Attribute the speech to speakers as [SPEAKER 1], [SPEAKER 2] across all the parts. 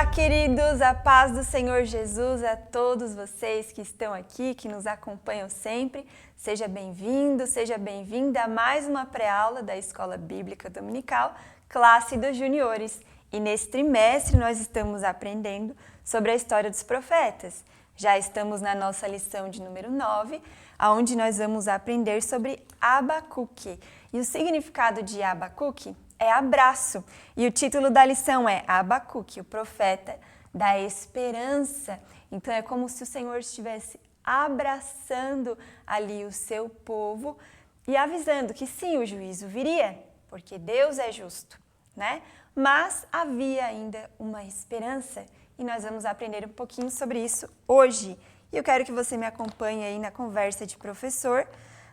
[SPEAKER 1] Olá, queridos, a paz do Senhor Jesus a todos vocês que estão aqui, que nos acompanham sempre. Seja bem-vindo, seja bem-vinda a mais uma pré-aula da Escola Bíblica Dominical, classe dos juniores. E nesse trimestre nós estamos aprendendo sobre a história dos profetas. Já estamos na nossa lição de número 9, onde nós vamos aprender sobre Abacuque. E o significado de Abacuque é abraço. E o título da lição é Abacuque, o profeta da esperança. Então é como se o Senhor estivesse abraçando ali o seu povo e avisando que sim, o juízo viria, porque Deus é justo, né? Mas havia ainda uma esperança e nós vamos aprender um pouquinho sobre isso hoje. E eu quero que você me acompanhe aí na conversa de professor,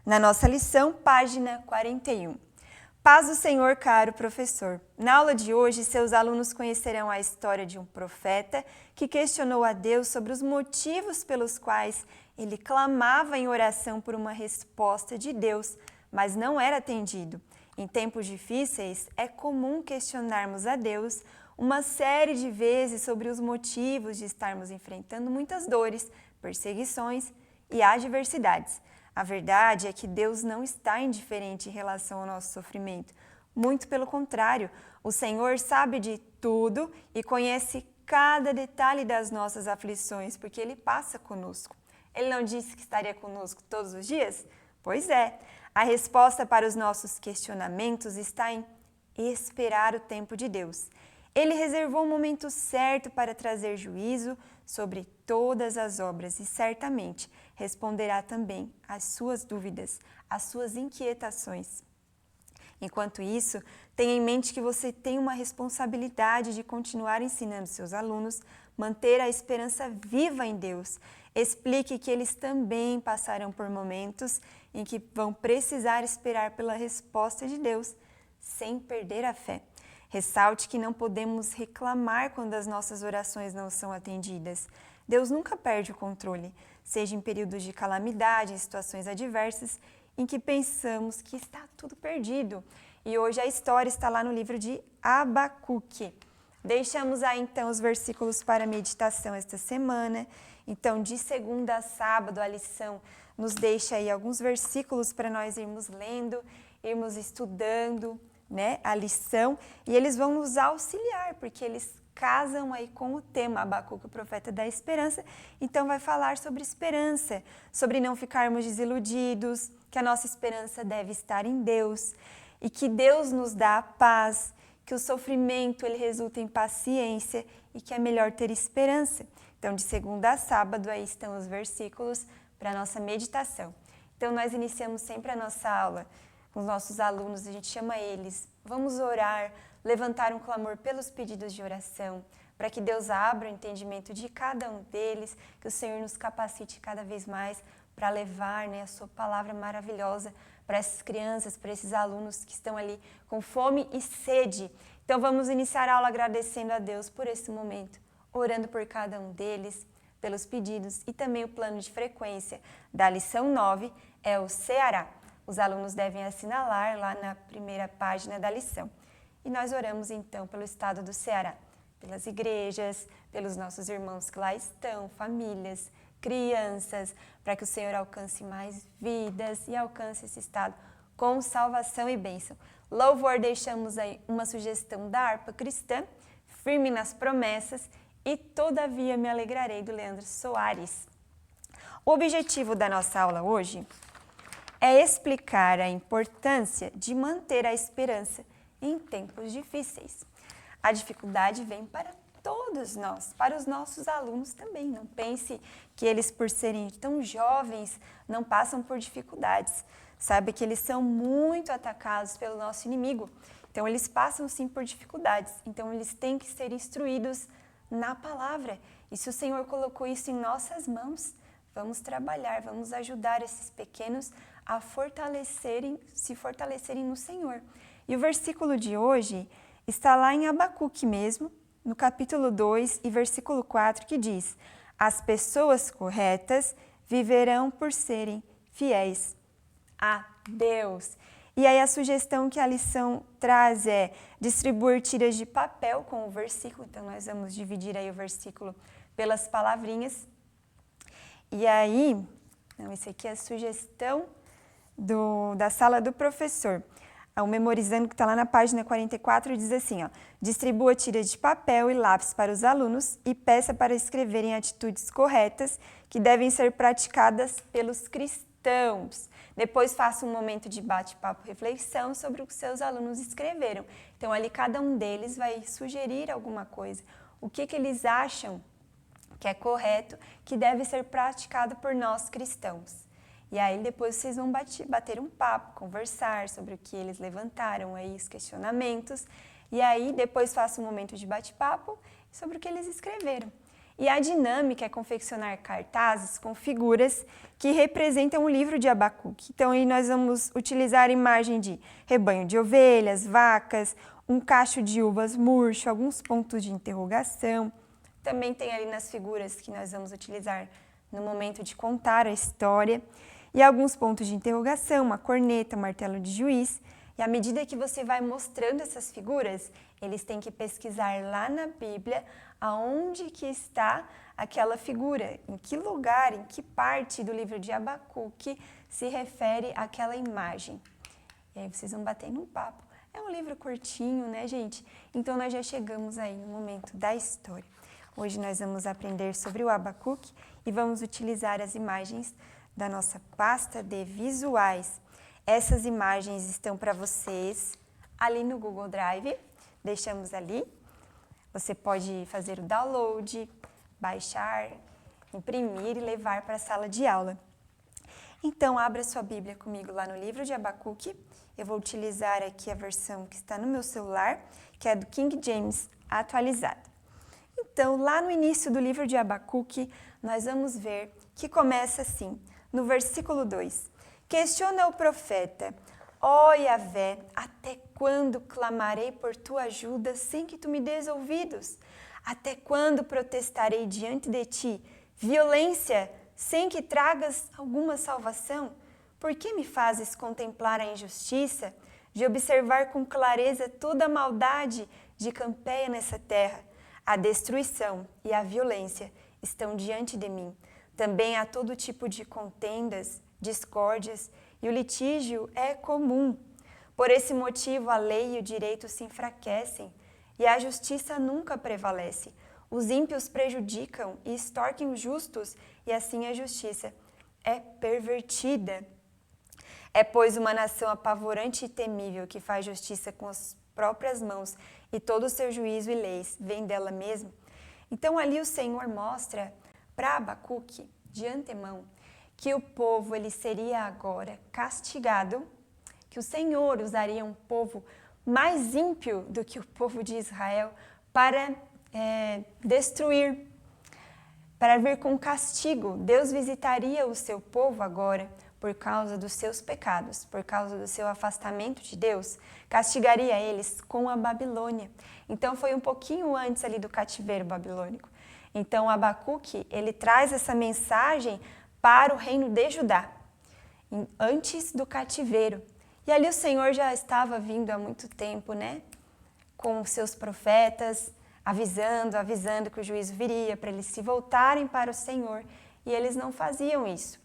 [SPEAKER 1] na nossa lição, página 41. Paz do Senhor, caro professor. Na aula de hoje, seus alunos conhecerão a história de um profeta que questionou a Deus sobre os motivos pelos quais ele clamava em oração por uma resposta de Deus, mas não era atendido. Em tempos difíceis, é comum questionarmos a Deus uma série de vezes sobre os motivos de estarmos enfrentando muitas dores, perseguições e adversidades. A verdade é que Deus não está indiferente em relação ao nosso sofrimento. Muito pelo contrário, o Senhor sabe de tudo e conhece cada detalhe das nossas aflições, porque Ele passa conosco. Ele não disse que estaria conosco todos os dias? Pois é, a resposta para os nossos questionamentos está em esperar o tempo de Deus. Ele reservou o momento certo para trazer juízo sobre todas as obras e certamente responderá também às suas dúvidas, às suas inquietações. Enquanto isso, tenha em mente que você tem uma responsabilidade de continuar ensinando seus alunos, manter a esperança viva em Deus. Explique que eles também passarão por momentos em que vão precisar esperar pela resposta de Deus, sem perder a fé. Ressalte que não podemos reclamar quando as nossas orações não são atendidas. Deus nunca perde o controle, seja em períodos de calamidade, em situações adversas, em que pensamos que está tudo perdido. E hoje a história está lá no livro de Abacuque. Deixamos aí então os versículos para meditação esta semana. Então, de segunda a sábado, a lição nos deixa aí alguns versículos para nós irmos lendo, irmos estudando, né, a lição, e eles vão nos auxiliar, porque eles casam aí com o tema Abacuque, o profeta da esperança. Então vai falar sobre esperança, sobre não ficarmos desiludidos, que a nossa esperança deve estar em Deus e que Deus nos dá a paz, que o sofrimento ele resulta em paciência e que é melhor ter esperança. Então de segunda a sábado aí estão os versículos para a nossa meditação. Então nós iniciamos sempre a nossa aula com os nossos alunos, a gente chama eles, vamos orar, levantar um clamor pelos pedidos de oração, para que Deus abra o entendimento de cada um deles, que o Senhor nos capacite cada vez mais para levar, né, a sua palavra maravilhosa para essas crianças, para esses alunos que estão ali com fome e sede. Então vamos iniciar a aula agradecendo a Deus por esse momento, orando por cada um deles, pelos pedidos e também o plano de frequência da lição 9 é o Ceará. Os alunos devem assinalar lá na primeira página da lição. E nós oramos então pelo estado do Ceará, pelas igrejas, pelos nossos irmãos que lá estão, famílias, crianças, para que o Senhor alcance mais vidas e alcance esse estado com salvação e bênção. Louvor, deixamos aí uma sugestão da harpa cristã, firme nas promessas e todavia me alegrarei, do Leandro Soares. O objetivo da nossa aula hoje é explicar a importância de manter a esperança em tempos difíceis. A dificuldade vem para todos nós, para os nossos alunos também. Não pense que eles, por serem tão jovens, não passam por dificuldades. Saiba que eles são muito atacados pelo nosso inimigo. Então, eles passam sim por dificuldades. Então, eles têm que ser instruídos na palavra. E se o Senhor colocou isso em nossas mãos, vamos trabalhar, vamos ajudar esses pequenos a se fortalecerem no Senhor. E o versículo de hoje está lá em Abacuque mesmo, no capítulo 2 e versículo 4, que diz: as pessoas corretas viverão por serem fiéis a Deus. E aí a sugestão que a lição traz é distribuir tiras de papel com o versículo. Então nós vamos dividir aí o versículo pelas palavrinhas. E aí, esse aqui é a sugestão da sala do professor. O Memorizando, que está lá na página 44, diz assim, ó, distribua tiras de papel e lápis para os alunos e peça para escreverem atitudes corretas que devem ser praticadas pelos cristãos. Depois faça um momento de bate-papo, reflexão sobre o que seus alunos escreveram. Então, ali cada um deles vai sugerir alguma coisa. O que eles acham que é correto, que deve ser praticado por nós cristãos. E aí depois vocês vão bater um papo, conversar sobre o que eles levantaram aí, os questionamentos. E aí depois faça um momento de bate-papo sobre o que eles escreveram. E a dinâmica é confeccionar cartazes com figuras que representam o livro de Abacuque. Então aí nós vamos utilizar a imagem de rebanho de ovelhas, vacas, um cacho de uvas murcho, alguns pontos de interrogação. Também tem ali nas figuras que nós vamos utilizar no momento de contar a história. E alguns pontos de interrogação, uma corneta, um martelo de juiz. E à medida que você vai mostrando essas figuras, eles têm que pesquisar lá na Bíblia aonde que está aquela figura, em que lugar, em que parte do livro de Abacuque se refere àquela imagem. E aí vocês vão batendo um papo. É um livro curtinho, né, gente? Então nós já chegamos aí no momento da história. Hoje nós vamos aprender sobre o Abacuque e vamos utilizar as imagens da nossa pasta de visuais. Essas imagens estão para vocês ali no Google Drive, deixamos ali. Você pode fazer o download, baixar, imprimir e levar para a sala de aula. Então, abra sua Bíblia comigo lá no livro de Abacuque. Eu vou utilizar aqui a versão que está no meu celular, que é do King James atualizado. Então, lá no início do livro de Abacuque, nós vamos ver que começa assim, no versículo 2. Questiona o profeta, ó Yahvé, até quando clamarei por tua ajuda sem que tu me dês ouvidos? Até quando protestarei diante de ti violência sem que tragas alguma salvação? Por que me fazes contemplar a injustiça, de observar com clareza toda a maldade de campeia nessa terra? A destruição e a violência estão diante de mim. Também há todo tipo de contendas, discórdias, e o litígio é comum. Por esse motivo, a lei e o direito se enfraquecem, e a justiça nunca prevalece. Os ímpios prejudicam e extorquem os justos, e assim a justiça é pervertida. É, pois, uma nação apavorante e temível que faz justiça com as próprias mãos, e todo o seu juízo e leis vem dela mesma. Então, ali o Senhor mostra para Abacuque, de antemão, que o povo ele seria agora castigado, que o Senhor usaria um povo mais ímpio do que o povo de Israel para destruir, para vir com castigo. Deus visitaria o seu povo agora por causa dos seus pecados, por causa do seu afastamento de Deus, castigaria eles com a Babilônia. Então foi um pouquinho antes ali do cativeiro babilônico. Então Abacuque, ele traz essa mensagem para o reino de Judá, antes do cativeiro. E ali o Senhor já estava vindo há muito tempo, né? Com os seus profetas, avisando que o juízo viria, para eles se voltarem para o Senhor. E eles não faziam isso.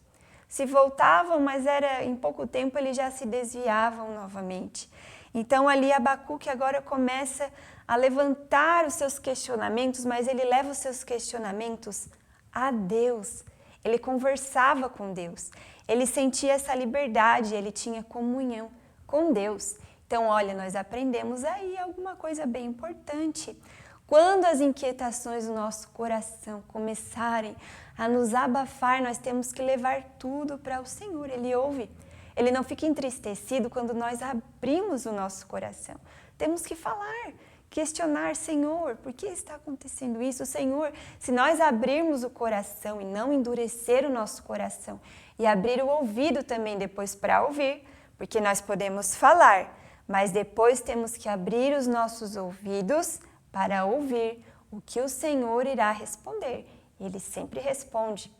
[SPEAKER 1] Se voltavam, mas em pouco tempo eles já se desviavam novamente. Então ali Abacuque agora começa a levantar os seus questionamentos, mas ele leva os seus questionamentos a Deus. Ele conversava com Deus, ele sentia essa liberdade, ele tinha comunhão com Deus. Então, olha, nós aprendemos aí alguma coisa bem importante. Quando as inquietações do nosso coração começarem a nos abafar, nós temos que levar tudo para o Senhor. Ele ouve, ele não fica entristecido quando nós abrimos o nosso coração. Temos que falar, questionar, Senhor, por que está acontecendo isso? Senhor, se nós abrirmos o coração e não endurecer o nosso coração e abrir o ouvido também depois para ouvir, porque nós podemos falar, mas depois temos que abrir os nossos ouvidos para ouvir o que o Senhor irá responder. Ele sempre responde.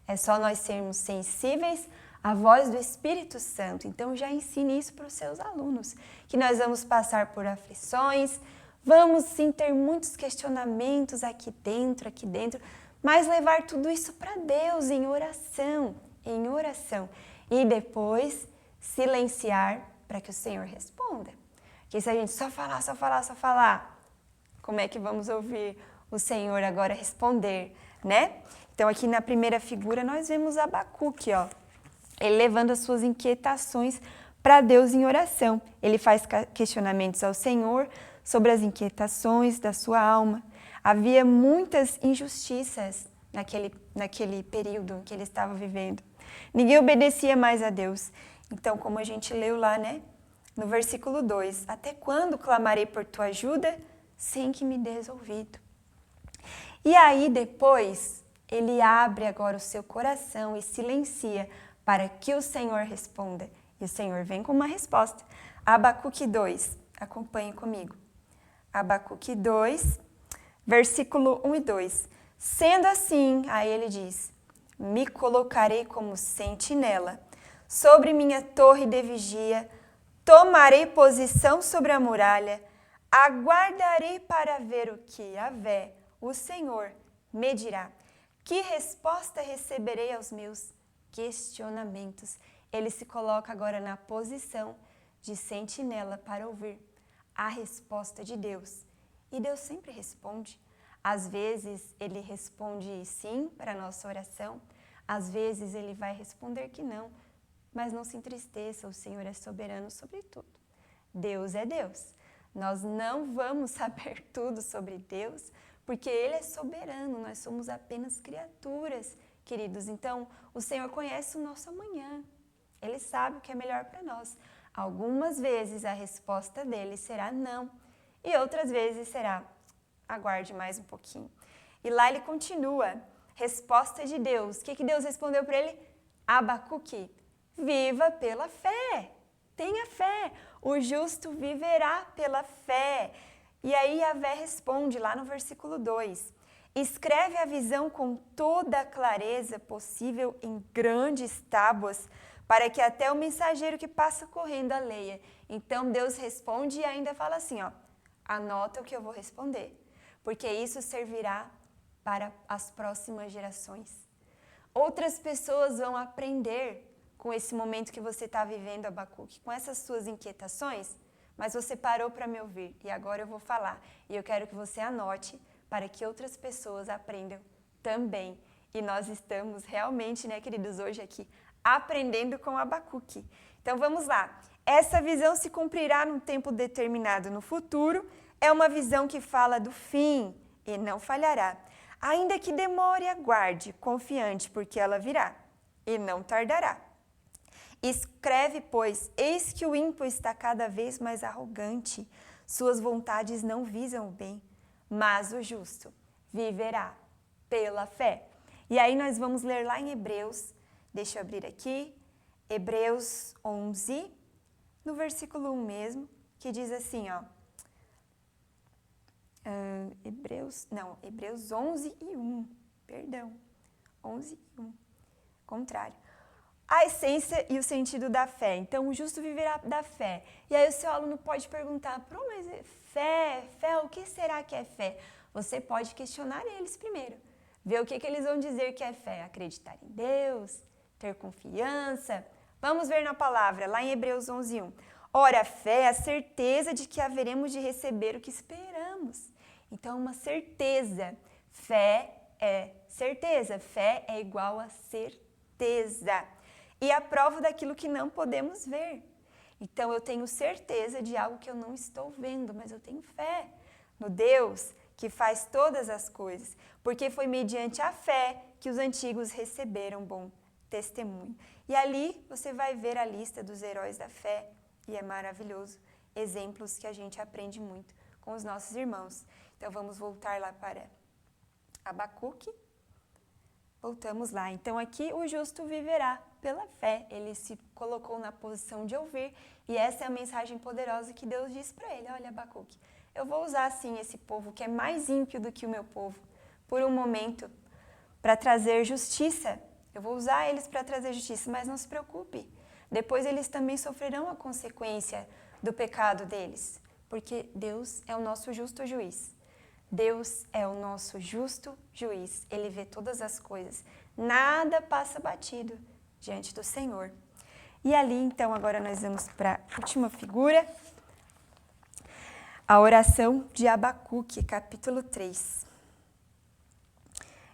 [SPEAKER 1] É só nós sermos sensíveis a voz do Espírito Santo. Então já ensine isso para os seus alunos, que nós vamos passar por aflições, vamos sim ter muitos questionamentos aqui dentro, mas levar tudo isso para Deus em oração, e depois silenciar para que o Senhor responda. Porque se a gente só falar, como é que vamos ouvir o Senhor agora responder, né? Então aqui na primeira figura nós vemos Abacuque, ó, ele levando as suas inquietações para Deus em oração. Ele faz questionamentos ao Senhor sobre as inquietações da sua alma. Havia muitas injustiças naquele período que ele estava vivendo. Ninguém obedecia mais a Deus. Então, como a gente leu lá, né? No versículo 2, até quando clamarei por tua ajuda sem que me dês ouvido? E aí depois, ele abre agora o seu coração e silencia para que o Senhor responda. E o Senhor vem com uma resposta. Abacuque 2, acompanhe comigo. Abacuque 2, versículo 1 e 2. Sendo assim, aí ele diz, me colocarei como sentinela sobre minha torre de vigia, tomarei posição sobre a muralha, aguardarei para ver o que Yahvé, o Senhor, me dirá. Que resposta receberei aos meus questionamentos? Ele se coloca agora na posição de sentinela para ouvir a resposta de Deus. E Deus sempre responde. Às vezes ele responde sim para a nossa oração, às vezes ele vai responder que não, mas não se entristeça, o Senhor é soberano sobre tudo. Deus é Deus. Nós não vamos saber tudo sobre Deus, porque Ele é soberano, nós somos apenas criaturas, queridos. Então, o Senhor conhece o nosso amanhã, Ele sabe o que é melhor para nós. Algumas vezes a resposta dele será não, e outras vezes será aguarde mais um pouquinho. E lá ele continua, resposta de Deus. O que Deus respondeu para ele? Abacuque, viva pela fé, tenha fé, o justo viverá pela fé. E aí Yahvé responde lá no versículo 2, escreve a visão com toda a clareza possível em grandes tábuas, para que até o mensageiro que passa correndo a leia. Então Deus responde e ainda fala assim, ó, anota o que eu vou responder, porque isso servirá para as próximas gerações. Outras pessoas vão aprender com esse momento que você está vivendo, Abacuque, com essas suas inquietações, mas você parou para me ouvir e agora eu vou falar. E eu quero que você anote para que outras pessoas aprendam também. E nós estamos realmente, né, queridos, hoje aqui, aprendendo com Abacuque. Então vamos lá. Essa visão se cumprirá num tempo determinado no futuro. É uma visão que fala do fim e não falhará. Ainda que demore, aguarde, confiante, porque ela virá e não tardará. Escreve, pois, eis que o ímpio está cada vez mais arrogante, suas vontades não visam o bem, mas o justo viverá pela fé. E aí nós vamos ler lá em Hebreus, deixa eu abrir aqui, Hebreus 11, no versículo 1 mesmo, que diz assim, ó, Hebreus 11 e 1, perdão, 11 e 1, contrário. A essência e o sentido da fé. Então, o justo viverá da fé. E aí o seu aluno pode perguntar, mas fé, o que será que é fé? Você pode questionar eles primeiro. Ver o que eles vão dizer que é fé. Acreditar em Deus, ter confiança. Vamos ver na palavra, lá em Hebreus 11, 1. Ora, a fé é a certeza de que haveremos de receber o que esperamos. Então, uma certeza. Fé é certeza. Fé é igual a certeza. E a prova daquilo que não podemos ver. Então, eu tenho certeza de algo que eu não estou vendo, mas eu tenho fé no Deus que faz todas as coisas, porque foi mediante a fé que os antigos receberam bom testemunho. E ali você vai ver a lista dos heróis da fé, e é maravilhoso, exemplos que a gente aprende muito com os nossos irmãos. Então, vamos voltar lá para Abacuque. Voltamos lá. Então, aqui o justo viverá pela fé. Ele se colocou na posição de ouvir e essa é a mensagem poderosa que Deus disse para ele. Olha, Abacuque, eu vou usar sim esse povo que é mais ímpio do que o meu povo por um momento para trazer justiça. eu vou usar eles para trazer justiça, mas não se preocupe. Depois eles também sofrerão a consequência do pecado deles, porque Deus é o nosso justo juiz. Deus é o nosso justo juiz. Ele vê todas as coisas. Nada passa batido diante do Senhor. E ali, então, agora nós vamos para a última figura, a oração de Abacuque, capítulo 3.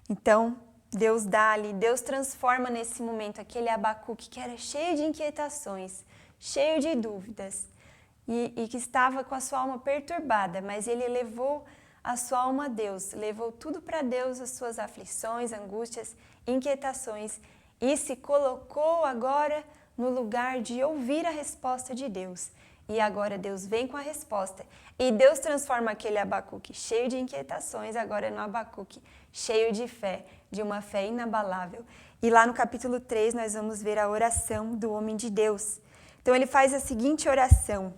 [SPEAKER 1] Então, Deus dá ali, Deus transforma nesse momento aquele Abacuque que era cheio de inquietações, cheio de dúvidas e que estava com a sua alma perturbada, mas ele levou a sua alma a Deus, levou tudo para Deus, as suas aflições, angústias, inquietações e se colocou agora no lugar de ouvir a resposta de Deus. E agora Deus vem com a resposta. E Deus transforma aquele Abacuque cheio de inquietações, agora no Abacuque cheio de fé, de uma fé inabalável. E lá no capítulo 3 nós vamos ver a oração do homem de Deus. Então ele faz a seguinte oração,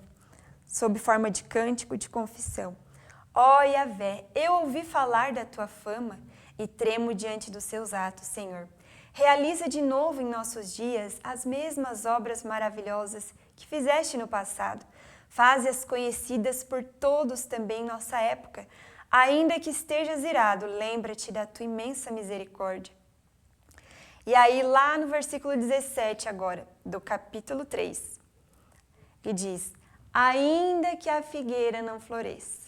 [SPEAKER 1] sob forma de cântico de confissão. Ó Yahvé, eu ouvi falar da tua fama e tremo diante dos seus atos, Senhor. Realiza de novo em nossos dias as mesmas obras maravilhosas que fizeste no passado. Faze-as conhecidas por todos também em nossa época. Ainda que estejas irado, lembra-te da tua imensa misericórdia. E aí, lá no versículo 17 agora, do capítulo 3, ele diz, ainda que a figueira não floresça,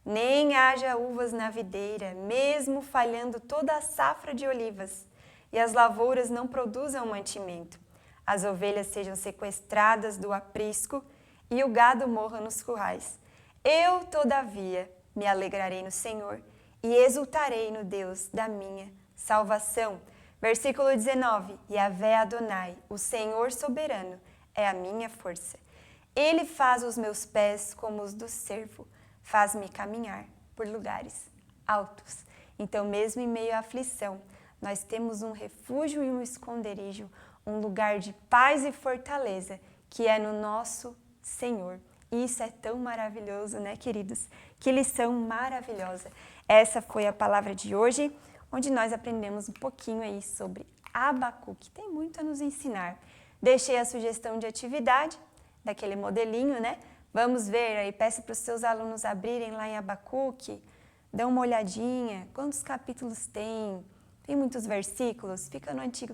[SPEAKER 1] nem haja uvas na videira, mesmo falhando toda a safra de olivas, e as lavouras não produzam mantimento, as ovelhas sejam sequestradas do aprisco e o gado morra nos currais. Eu, todavia, me alegrarei no Senhor e exultarei no Deus da minha salvação. Versículo 19, Yahvé Adonai, o Senhor soberano, é a minha força. Ele faz os meus pés como os do cervo, faz-me caminhar por lugares altos. Então, mesmo em meio à aflição, nós temos um refúgio e um esconderijo, um lugar de paz e fortaleza, que é no nosso Senhor. E isso é tão maravilhoso, né, queridos? Que lição maravilhosa. Essa foi a palavra de hoje, onde nós aprendemos um pouquinho aí sobre Abacuque. Tem muito a nos ensinar. Deixei a sugestão de atividade, daquele modelinho, né? Vamos ver aí, peço para os seus alunos abrirem lá em Abacuque, dão uma olhadinha, quantos capítulos tem? Tem muitos versículos, fica no Antigo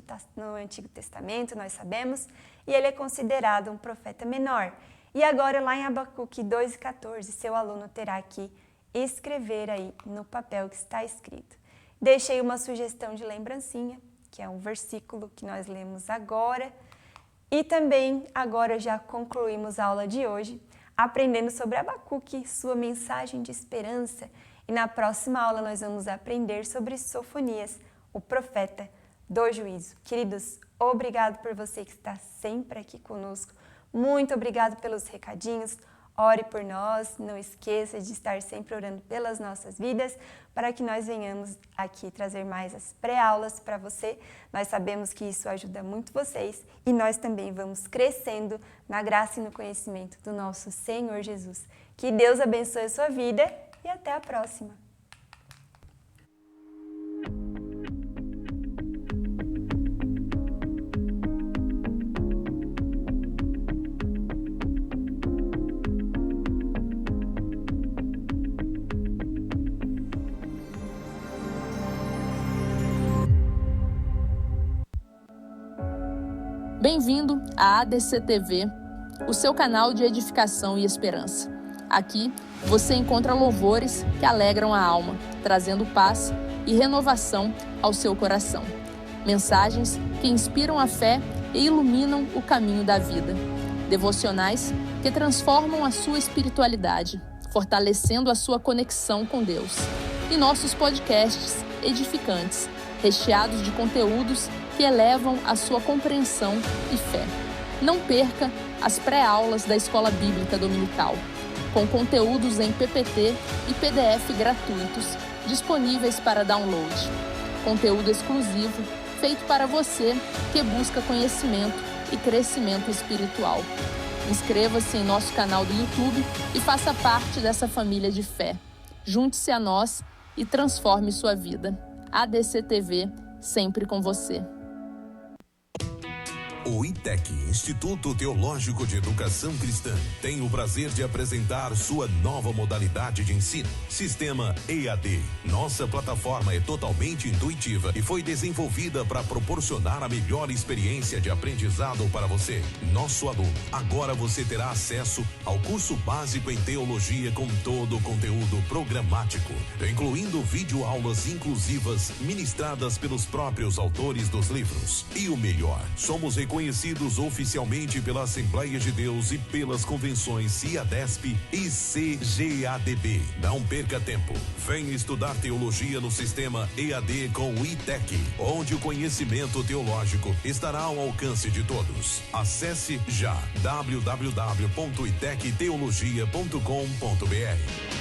[SPEAKER 1] Testamento, nós sabemos, e ele é considerado um profeta menor. E agora lá em Abacuque 2,14, seu aluno terá que escrever aí no papel que está escrito. Deixei uma sugestão de lembrancinha, que é um versículo que nós lemos agora. E também agora já concluímos a aula de hoje, aprendendo sobre Abacuque, sua mensagem de esperança. E na próxima aula nós vamos aprender sobre Sofonias, o profeta do juízo. Queridos, obrigado por você que está sempre aqui conosco. Muito obrigado pelos recadinhos. Ore por nós, não esqueça de estar sempre orando pelas nossas vidas, para que nós venhamos aqui trazer mais as pré-aulas para você. Nós sabemos que isso ajuda muito vocês e nós também vamos crescendo na graça e no conhecimento do nosso Senhor Jesus. Que Deus abençoe a sua vida e até a próxima!
[SPEAKER 2] Bem-vindo à ADC TV, o seu canal de edificação e esperança. Aqui você encontra louvores que alegram a alma, trazendo paz e renovação ao seu coração. Mensagens que inspiram a fé e iluminam o caminho da vida. Devocionais que transformam a sua espiritualidade, fortalecendo a sua conexão com Deus. E nossos podcasts edificantes, recheados de conteúdos que elevam a sua compreensão e fé. Não perca as pré-aulas da Escola Bíblica Dominical, com conteúdos em PPT e PDF gratuitos, disponíveis para download. Conteúdo exclusivo, feito para você que busca conhecimento e crescimento espiritual. Inscreva-se em nosso canal do YouTube e faça parte dessa família de fé. Junte-se a nós e transforme sua vida. ADC TV, sempre com você.
[SPEAKER 3] O ITEC, Instituto Teológico de Educação Cristã, tem o prazer de apresentar sua nova modalidade de ensino, Sistema EAD. Nossa plataforma é totalmente intuitiva e foi desenvolvida para proporcionar a melhor experiência de aprendizado para você, nosso aluno. Agora você terá acesso ao curso básico em teologia com todo o conteúdo programático, incluindo videoaulas inclusivas ministradas pelos próprios autores dos livros. E o melhor, somos reconhecidos oficialmente pela Assembleia de Deus e pelas convenções CIADESP e CGADB. Não perca tempo. Venha estudar teologia no sistema EAD com o ITEC, onde o conhecimento teológico estará ao alcance de todos. Acesse já www.itecteologia.com.br.